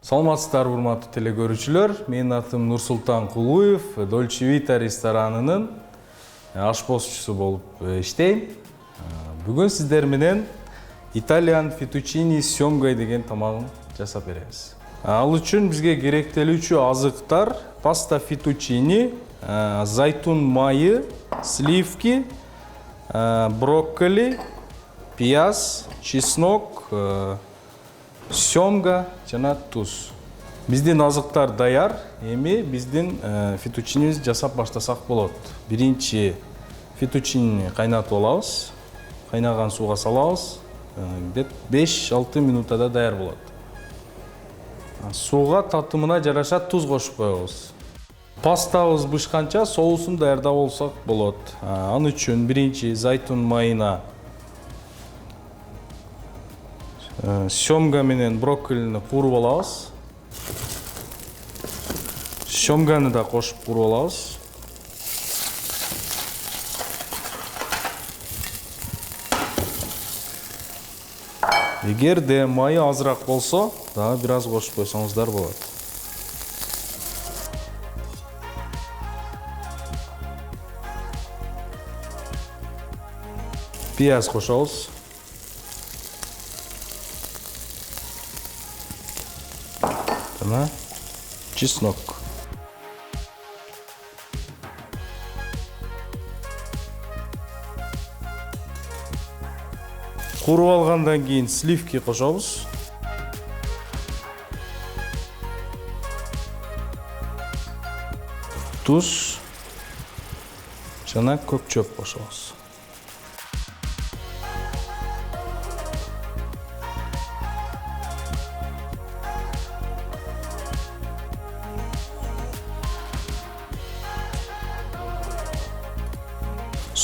Саламатсыздарбы урматтуу телекөрүүчүлөр. Менин атым Нурсултан Кулуев, Dolce Vita ресторанынын ашпозчусу болуп иштейм. Бүгүн сиздер менен Италиан фетучини сёмга деген тамагын жасап беребиз. Ал үчүн бизге керектелүүчү азыктар: паста фетучини, зайтун майы, сливки, брокколи, пияз, чеснок, сёмга жана туз. Биздин азыктар даяр. Эми биздин фетучинибизди жасап баштасак болот. Биринчи фетучинини кайнатып алабыз. Кайнаган сууга салабыз. 5-6 минутада даяр болот. Сууга татымына жараша туз кошуп коебуз. Пастабыз бышканча соусун даярдап алсак болот. Ал үчүн биринчи зайтун майына сёмга менен брокколини кууруп алабыз. Сёмганы да кошуп кууруп алабыз. Эгерде майы азыраак болсо, дагы бир аз кошуп койсоңуздар болот. Пияз кошобуз. Жана чеснок. Кууруп алгандан кийин сливки кошобуз. Туз жана көк чөп кошобуз.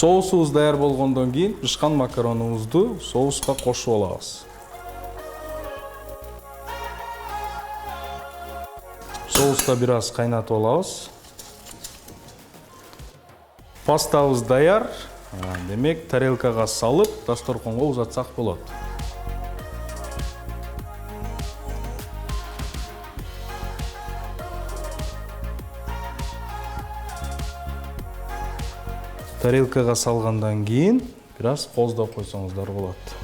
Соусубуз даяр болгондон кийин бышкан макаронубузду соуска кошуп алабыз. Соуста бир аз кайнатып алабыз. Пастабыз даяр. Демек, тарелкага салып, дасторконго узатсак болот. Тарелкага салгандан кийин бир аз кооздоп койсоңуздар болот.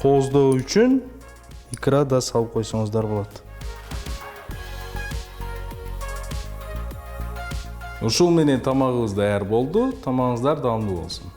Кооздоо үчүн икра да салып койсоңуздар болот. Ушул менен тамагыбыз даяр болду. Тамагыңыздар даамдуу болсун.